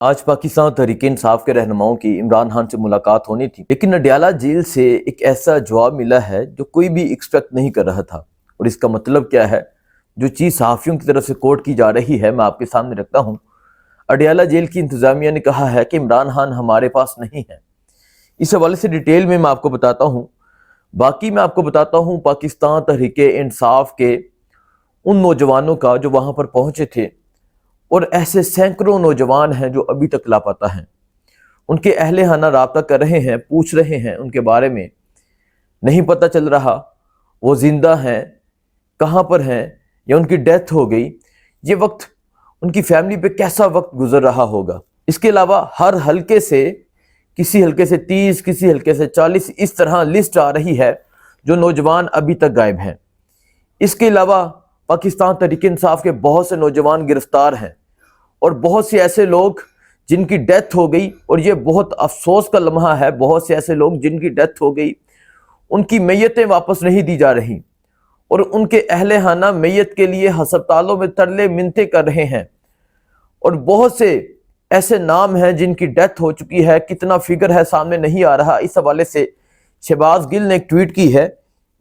آج پاکستان تحریک انصاف کے رہنماؤں کی عمران خان سے ملاقات ہونی تھی، لیکن اڈیالہ جیل سے ایک ایسا جواب ملا ہے جو کوئی بھی ایکسپیکٹ نہیں کر رہا تھا۔ اور اس کا مطلب کیا ہے؟ جو چیز صحافیوں کی طرف سے کوٹ کی جا رہی ہے میں آپ کے سامنے رکھتا ہوں۔ اڈیالہ جیل کی انتظامیہ نے کہا ہے کہ عمران خان ہمارے پاس نہیں ہے۔ اس حوالے سے ڈیٹیل میں آپ کو بتاتا ہوں۔ باقی میں آپ کو بتاتا ہوں پاکستان تحریک انصاف کے ان نوجوانوں کا جو وہاں پر پہنچے تھے، اور ایسے سینکڑوں نوجوان ہیں جو ابھی تک لاپتہ ہیں۔ ان کے اہل خانہ رابطہ کر رہے ہیں، پوچھ رہے ہیں ان کے بارے میں، نہیں پتہ چل رہا وہ زندہ ہیں، کہاں پر ہیں، یا ان کی ڈیتھ ہو گئی۔ یہ وقت ان کی فیملی پہ کیسا وقت گزر رہا ہوگا۔ اس کے علاوہ ہر حلقے سے، کسی حلقے سے 30، کسی حلقے سے 40، اس طرح لسٹ آ رہی ہے جو نوجوان ابھی تک غائب ہیں۔ اس کے علاوہ پاکستان تحریک انصاف کے بہت سے نوجوان گرفتار ہیں، اور بہت سے ایسے لوگ جن کی ڈیتھ ہو گئی، اور یہ بہت افسوس کا لمحہ ہے، بہت سے ایسے لوگ جن کی ڈیتھ ہو گئی، ان کی میتیں واپس نہیں دی جا رہی، اور ان کے اہل خانہ میت کے لیے ہسپتالوں میں ترلے منتیں کر رہے ہیں۔ اور بہت سے ایسے نام ہیں جن کی ڈیتھ ہو چکی ہے، کتنا فگر ہے سامنے نہیں آ رہا۔ اس حوالے سے شہباز گل نے ایک ٹویٹ کی ہے،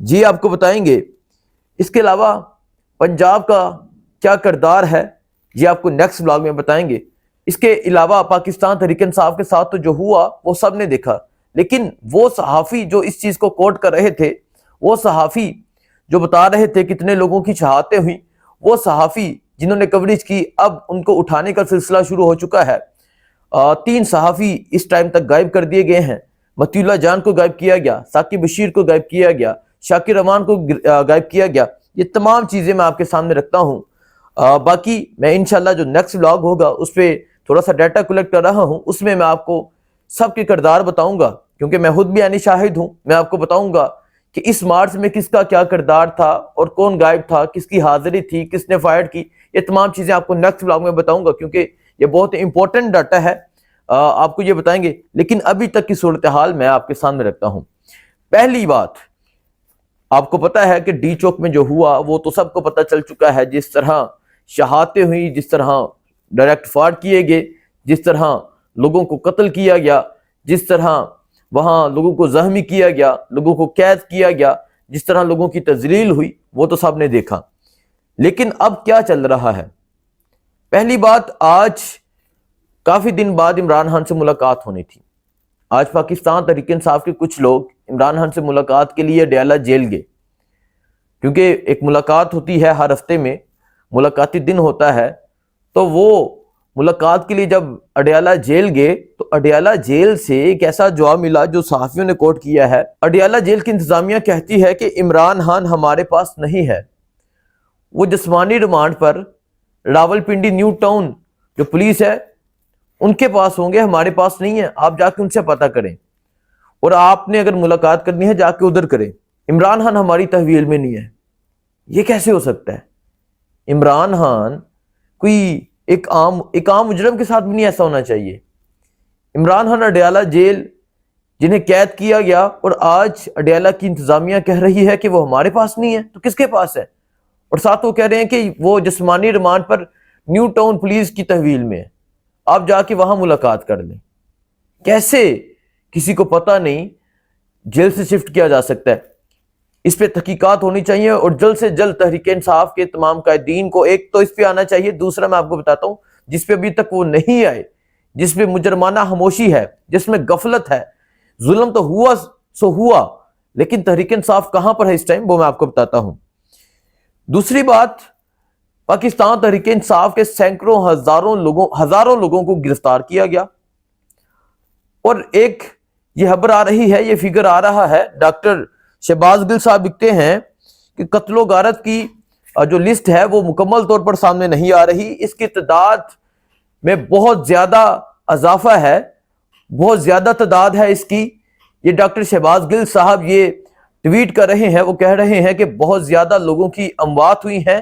جی آپ کو بتائیں گے۔ اس کے علاوہ پنجاب کا کیا کردار ہے یہ آپ کو نیکسٹ بلاگ میں بتائیں گے۔ اس کے علاوہ پاکستان تحریک انصاف کے ساتھ تو جو ہوا وہ سب نے دیکھا، لیکن وہ صحافی جو اس چیز کو کوٹ کر رہے تھے، وہ صحافی جو بتا رہے تھے کتنے لوگوں کی شہادتیں ہوئیں، وہ صحافی جنہوں نے کوریج کی، اب ان کو اٹھانے کا سلسلہ شروع ہو چکا ہے۔ 3 صحافی اس ٹائم تک غائب کر دیے گئے ہیں۔ متی اللہ جان کو غائب کیا گیا، ثاقب بشیر کو غائب کیا گیا، شاکر رحمان کو غائب کیا گیا۔ یہ تمام چیزیں میں آپ کے سامنے رکھتا ہوں۔ باقی میں انشاءاللہ جو نیکسٹ ولاگ ہوگا اس پہ تھوڑا سا ڈیٹا کلیکٹ کر رہا ہوں، اس میں آپ کو سب کے کردار بتاؤں گا، کیونکہ میں خود بھی عینی شاہد ہوں۔ میں آپ کو بتاؤں گا کہ اس مارچ میں کس کا کیا کردار تھا، اور کون غائب تھا، کس کی حاضری تھی، کس نے فائر کی۔ یہ تمام چیزیں آپ کو نیکسٹ ولاگ میں بتاؤں گا، کیونکہ یہ بہت امپورٹنٹ ڈاٹا ہے، آپ کو یہ بتائیں گے۔ لیکن ابھی تک کی صورتحال میں آپ کے سامنے رکھتا ہوں۔ پہلی بات، آپ کو پتہ ہے کہ ڈی چوک میں جو ہوا وہ تو سب کو پتہ چل چکا ہے، جس طرح شہادتیں ہوئی، جس طرح ڈائریکٹ فائر کیے گئے، جس طرح لوگوں کو قتل کیا گیا، جس طرح وہاں لوگوں کو زخمی کیا گیا، لوگوں کو قید کیا گیا، جس طرح لوگوں کی تذلیل ہوئی، وہ تو سب نے دیکھا۔ لیکن اب کیا چل رہا ہے؟ پہلی بات، آج کافی دن بعد عمران خان سے ملاقات ہونی تھی۔ آج پاکستان تحریک انصاف کے کچھ لوگ عمران خان سے ملاقات کے لیے اڈیالہ جیل گئے، کیونکہ ایک ملاقات ہوتی ہے ہر ہفتے میں، ملاقاتی دن ہوتا ہے۔ تو وہ ملاقات کے لیے جب اڈیالہ جیل گئے تو اڈیالہ جیل سے ایک ایسا جواب ملا جو صحافیوں نے کوٹ کیا ہے۔ اڈیالہ جیل کی انتظامیہ کہتی ہے کہ عمران خان ہمارے پاس نہیں ہے، وہ جسمانی ریمانڈ پر راولپنڈی نیو ٹاؤن جو پولیس ہے ان کے پاس ہوں گے، ہمارے پاس نہیں ہے۔ آپ جا کے ان سے پتہ کریں، اور آپ نے اگر ملاقات کرنی ہے جا کے ادھر کریں۔ عمران خان ہماری تحویل میں نہیں ہے۔ یہ کیسے ہو سکتا ہے؟ عمران خان کوئی ایک عام مجرم کے ساتھ بھی نہیں ایسا ہونا چاہیے۔ عمران خان اڈیالہ جیل جنہیں قید کیا گیا، اور آج اڈیالہ کی انتظامیہ کہہ رہی ہے کہ وہ ہمارے پاس نہیں ہے، تو کس کے پاس ہے؟ اور ساتھ وہ کہہ رہے ہیں کہ وہ جسمانی ریمانڈ پر نیو ٹاؤن پولیس کی تحویل میں ہے، آپ جا کے وہاں ملاقات کر لیں۔ کیسے کسی کو پتہ نہیں جیل سے شفٹ کیا جا سکتا ہے؟ اس پہ تحقیقات ہونی چاہیے، اور جلد سے جلد تحریک انصاف کے تمام قائدین کو ایک تو اس پہ آنا چاہیے، دوسرا میں آپ کو بتاتا ہوں جس پہ ابھی تک وہ نہیں آئے، جس پہ مجرمانہ خاموشی ہے، جس میں غفلت ہے۔ ظلم تو ہوا سو ہوا، لیکن تحریک انصاف کہاں پر ہے اس ٹائم، وہ میں آپ کو بتاتا ہوں۔ دوسری بات، پاکستان تحریک انصاف کے سینکڑوں ہزاروں لوگوں کو گرفتار کیا گیا، اور ایک یہ خبر آ رہی ہے، یہ فگر آ رہا ہے، ڈاکٹر شہباز گل صاحب لکھتے ہیں کہ قتل و غارت کی جو لسٹ ہے وہ مکمل طور پر سامنے نہیں آ رہی، اس کی تعداد میں بہت زیادہ اضافہ ہے، بہت زیادہ تعداد ہے اس کی۔ یہ ڈاکٹر شہباز گل صاحب یہ ٹویٹ کر رہے ہیں، وہ کہہ رہے ہیں کہ بہت زیادہ لوگوں کی اموات ہوئی ہیں،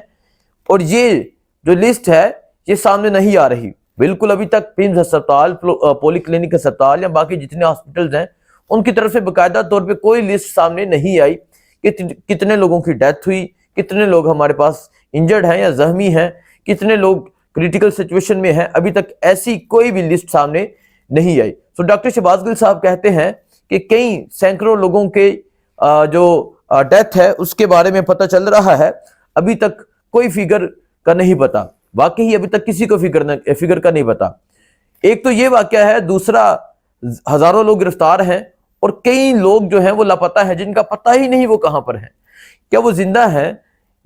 اور یہ جو لسٹ ہے یہ سامنے نہیں آ رہی۔ بالکل ابھی تک پنز ہسپتال، پولی کلینک ہسپتال یا باقی جتنے ہاسپٹلز ہیں ان کی طرف سے باقاعدہ طور پہ کوئی لسٹ سامنے نہیں آئی کہ کتنے لوگوں کی ڈیتھ ہوئی، کتنے لوگ ہمارے پاس انجرڈ ہیں یا زخمی ہیں، کتنے لوگ کریٹیکل سچویشن میں ہیں، ابھی تک ایسی کوئی بھی لسٹ سامنے نہیں آئی۔ تو ڈاکٹر شہباز گل صاحب کہتے ہیں کہ کئی سینکڑوں لوگوں کے جو ڈیتھ ہے اس کے بارے میں پتہ چل رہا ہے، ابھی تک کوئی فگر کا نہیں پتا، واقعی ابھی تک کسی کو فگر کا نہیں پتا۔ ایک تو یہ واقعہ ہے، دوسرا ہزاروں لوگ گرفتار ہیں اور کئی لوگ جو ہیں وہ لاپتہ ہیں، جن کا پتہ ہی نہیں وہ کہاں پر ہیں، کیا وہ زندہ ہیں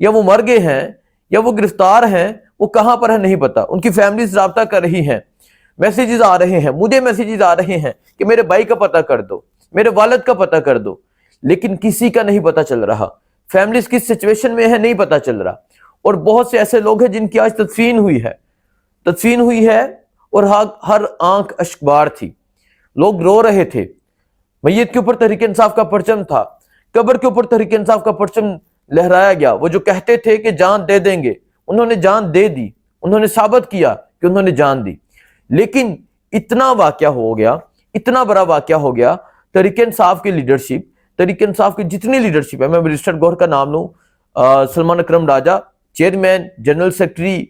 یا وہ مر گئے ہیں یا وہ گرفتار ہیں، وہ کہاں پر ہیں نہیں پتا۔ ان کی فیملیز رابطہ کر رہی ہیں، میسیجز آ رہے ہیں، مجھے میسیجز آ رہے ہیں کہ میرے بھائی کا پتہ کر دو، میرے والد کا پتہ کر دو، لیکن کسی کا نہیں پتہ چل رہا۔ فیملیز کس سچویشن میں ہے نہیں پتہ چل رہا، اور بہت سے ایسے لوگ ہیں جن کی آج تدفین ہوئی ہے اور ہر آنکھ اشکبار تھی، لوگ رو رہے تھے۔ میت کے اوپر تحریک انصاف کا پرچم تھا، قبر کے اوپر تحریک انصاف کا پرچم لہرایا گیا۔ وہ جو کہتے تھے کہ جان دے دیں گے، انہوں نے جان دے دی، انہوں نے ثابت کیا کہ انہوں نے جان دی۔ لیکن اتنا واقعہ ہو گیا، اتنا بڑا واقعہ ہو گیا، تحریک انصاف کی لیڈرشپ، تحریک انصاف کی جتنی لیڈرشپ ہے، میں رجسٹرڈ گور کا نام لوں، سلمان اکرم راجہ چیئرمین، جنرل سیکرٹری،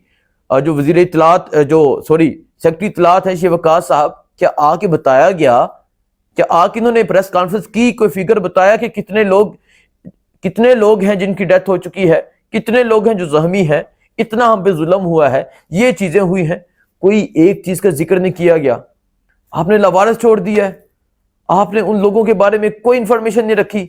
جو وزیر اطلاعات سیکرٹری اطلاعات ہیں شیخ وقاص صاحب، کیا آ کے بتایا گیا، کیا آ کے انہوں نے پریس کانفرنس کی، کوئی فگر بتایا کہ کتنے لوگ ہیں جن کی ڈیتھ ہو چکی ہے، کتنے لوگ ہیں جو زخمی ہیں، اتنا ہم پہ ظلم ہوا ہے، یہ چیزیں ہوئی ہیں، کوئی ایک چیز کا ذکر نہیں کیا گیا۔ آپ نے لاوارث چھوڑ دیا ہے، آپ نے ان لوگوں کے بارے میں کوئی انفارمیشن نہیں رکھی،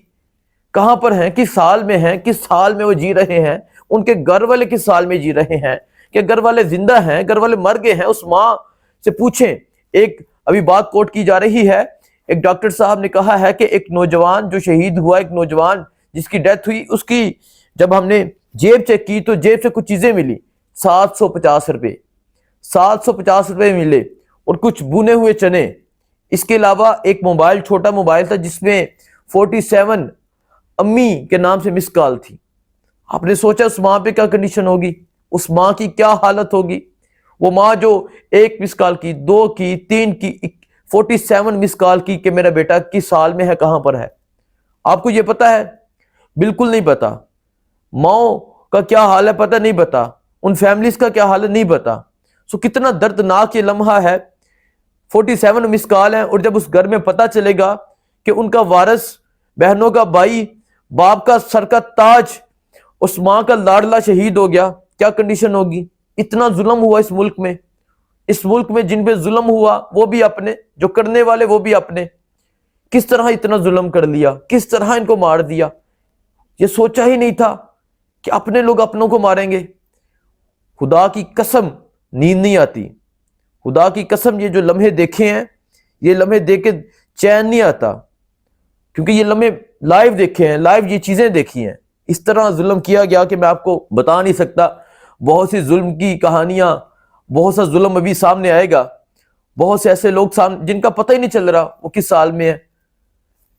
کہاں پر ہیں، کس سال میں ہیں، کس سال میں وہ جی رہے ہیں، ان کے گھر والے کس سال میں جی رہے ہیں، کہ گھر والے زندہ ہیں، گھر والے مر گئے ہیں، اس ماں سے پوچھیں۔ ایک ابھی بات کوٹ کی جا رہی ہے، ایک ڈاکٹر صاحب نے کہا ہے کہ ایک نوجوان جو شہید ہوا، ایک نوجوان جس کی ڈیتھ ہوئی، اس کی جب ہم نے جیب چیک کی تو جیب سے کچھ چیزیں ملی، 750 روپے 750 روپے ملے اور کچھ بنے ہوئے چنے، اس کے علاوہ ایک موبائل، چھوٹا موبائل تھا جس میں 47 امی کے نام سے مس کال تھی۔ آپ نے سوچا اس ماں پہ کیا کنڈیشن ہوگی، اس ماں کی کیا حالت ہوگی، وہ ماں جو ایک مس کال کی، 2 کی، 3 کی، 47 مس کال کی کہ میرا بیٹا کس سال میں ہے، کہاں پر ہے۔ آپ کو یہ پتا ہے؟ بالکل نہیں پتا۔ ماؤں کا کیا حال ہے پتہ نہیں پتا، ان فیملیز کا کیا حال ہے نہیں پتا۔ سو کتنا دردناک یہ لمحہ ہے، 47 مس کال ہیں، اور جب اس گھر میں پتہ چلے گا کہ ان کا وارث، بہنوں کا بھائی، باپ کا سر کا تاج، اس ماں کا لاڈلا شہید ہو گیا، کیا کنڈیشن ہوگی۔ اتنا ظلم ہوا اس ملک میں جن پہ ظلم ہوا وہ بھی اپنے، جو کرنے والے وہ بھی اپنے، کس طرح اتنا ظلم کر لیا، کس طرح ان کو مار دیا۔ یہ سوچا ہی نہیں تھا کہ اپنے لوگ اپنوں کو ماریں گے۔ خدا کی قسم نیند نہیں آتی، خدا کی قسم یہ جو لمحے دیکھے ہیں، یہ لمحے دیکھ کے چین نہیں آتا، کیونکہ یہ لمحے لائیو دیکھے ہیں، لائیو یہ چیزیں دیکھی ہیں۔ اس طرح ظلم کیا گیا کہ میں آپ کو بتا نہیں سکتا۔ بہت سی ظلم کی کہانیاں، بہت سا ظلم ابھی سامنے آئے گا، بہت سے ایسے لوگ جن کا پتہ ہی نہیں چل رہا وہ کس سال میں ہے۔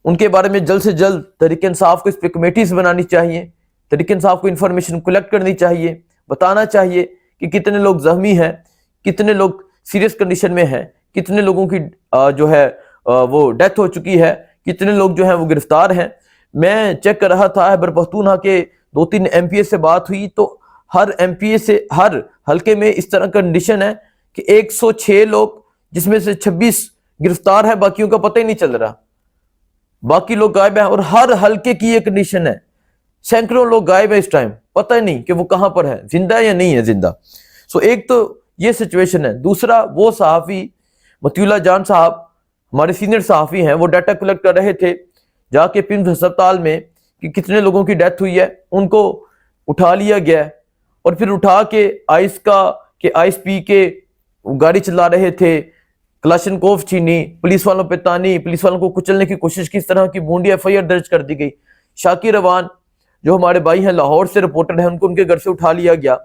ان کے بارے میں جلد سے جلد تحریک انصاف کو اس پہ کمیٹیز بنانی چاہیے، تحریک انصاف کو انفارمیشن کلیکٹ کرنی چاہیے، بتانا چاہیے کہ کتنے لوگ زخمی ہیں، کتنے لوگ سیریس کنڈیشن میں ہیں، کتنے لوگوں کی جو ہے وہ ڈیتھ ہو چکی ہے، کتنے لوگ جو ہیں وہ گرفتار ہیں۔ میں چیک کر رہا تھا، خیبر پختونخوا کے 2-3 ایم پی اے سے بات ہوئی تو ہر ایم پی اے سے ہر حلقے میں اس طرح کنڈیشن ہے کہ 106 لوگ، جس میں سے 26 گرفتار ہیں، باقیوں کا پتہ ہی نہیں چل رہا، باقی لوگ غائب ہیں، اور ہر حلقے کی یہ کنڈیشن ہے، سینکڑوں لوگ غائب ہیں اس ٹائم، پتہ ہی نہیں کہ وہ کہاں پر ہے، زندہ ہے یا نہیں ہے زندہ۔ سو ایک تو یہ سچویشن ہے۔ دوسرا، وہ صحافی مطیع اللہ جان صاحب ہمارے سینئر صحافی ہیں، وہ ڈیٹا کلیکٹ کر رہے تھے جا کے پمز ہسپتال میں کہ کتنے لوگوں کی ڈیتھ ہوئی ہے، ان کو اٹھا لیا گیا اور پھر اٹھا کے آئس پی کے گاڑی چلا رہے تھے، کلاشن کوف چھینی، پولیس والوں پہ تانی، پولیس والوں کو کچلنے کی کوشش کی، اس طرح کی بونڈی ایف آئی آر درج کر دی گئی۔ شاکر روان جو ہمارے بھائی ہیں، لاہور سے رپورٹر ہیں، ان کو ان کے گھر سے اٹھا لیا گیا۔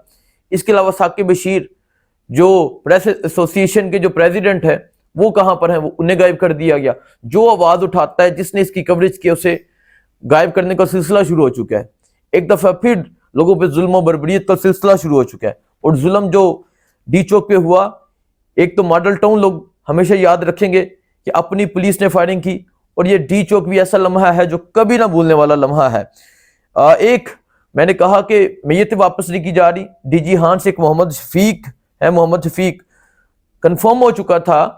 اس کے علاوہ ثاقب بشیر جو پریس ایسوسی ایشن کے جو پریزیڈنٹ ہے، وہ کہاں پر ہیں، وہ انہیں غائب کر دیا گیا۔ جو آواز اٹھاتا ہے، جس نے اس کی کوریج کی، اسے غائب کرنے کا سلسلہ شروع ہو چکا ہے۔ ایک دفعہ پھر لوگوں پہ ظلم و بربریت کا سلسلہ شروع ہو چکا ہے، اور ظلم جو ڈی چوک پہ ہوا، ایک تو ماڈل ٹاؤن لوگ ہمیشہ یاد رکھیں گے کہ اپنی پولیس نے فائرنگ کی، اور یہ ڈی چوک بھی ایسا لمحہ ہے جو کبھی نہ بھولنے والا لمحہ ہے۔ ایک میں نے کہا کہ میت واپس نہیں کی جا رہی، ڈی جی ہان سے ایک محمد شفیق ہے محمد شفیق کنفرم ہو چکا تھا،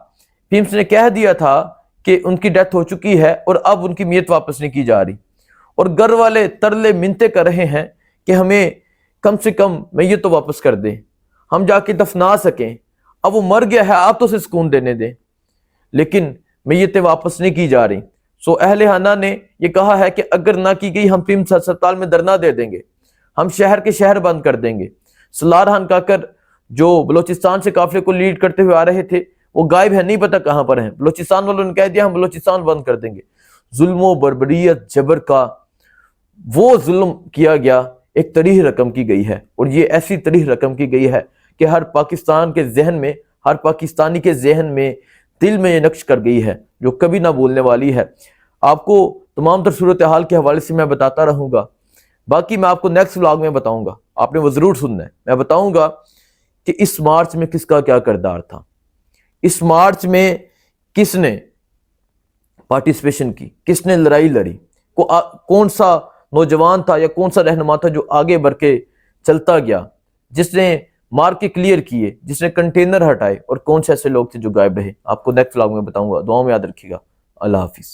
پیمز نے کہہ دیا تھا کہ ان کی ڈیتھ ہو چکی ہے اور اب ان کی میت واپس نہیں کی جا رہی، اور گھر والے ترلے منتیں کر رہے ہیں کہ ہمیں کم سے کم میت تو واپس کر دیں، ہم جا کے دفنا سکیں، اب وہ مر گیا ہے آپ تو اسے سکون دینے دیں، لیکن میتیں واپس نہیں کی جا رہی۔ سو اہل خانہ نے یہ کہا ہے کہ اگر نہ کی گئی ہم پیمز ہسپتال میں دھرنا دے دیں گے، ہم شہر کے شہر بند کر دیں گے۔ سلار خان کاکر جو بلوچستان سے قافلے کو لیڈ کرتے ہوئے آ رہے تھے وہ غائب ہے، نہیں پتہ کہاں پر ہیں۔ بلوچستان والوں نے کہہ دیا ہم بلوچستان بند کر دیں گے۔ ظلم و بربریت جبر کا وہ ظلم کیا گیا، ایک تریح رقم کی گئی ہے، اور یہ ایسی تریح رقم کی گئی ہے کہ ہر پاکستان کے ذہن میں، ہر پاکستانی کے ذہن میں، دل میں یہ نقش کر گئی ہے جو کبھی نہ بھولنے والی ہے۔ آپ کو تمام تر صورتحال کے حوالے سے میں بتاتا رہوں گا، باقی میں آپ کو نیکسٹ ولاگ میں بتاؤں گا، آپ نے وہ ضرور سننا ہے۔ میں بتاؤں گا کہ اس مارچ میں کس کا کیا کردار تھا، اس مارچ میں کس نے پارٹیسپیشن کی، کس نے لڑائی لڑی، کون سا نوجوان تھا یا کون سا رہنما تھا جو آگے بڑھ کے چلتا گیا، جس نے مارکے کلیئر کیے، جس نے کنٹینر ہٹائے، اور کون سے ایسے لوگ تھے جو غائب رہے۔ آپ کو نیکسٹ ولاگ میں بتاؤں گا، دعاؤں میں یاد رکھیے گا۔ اللہ حافظ۔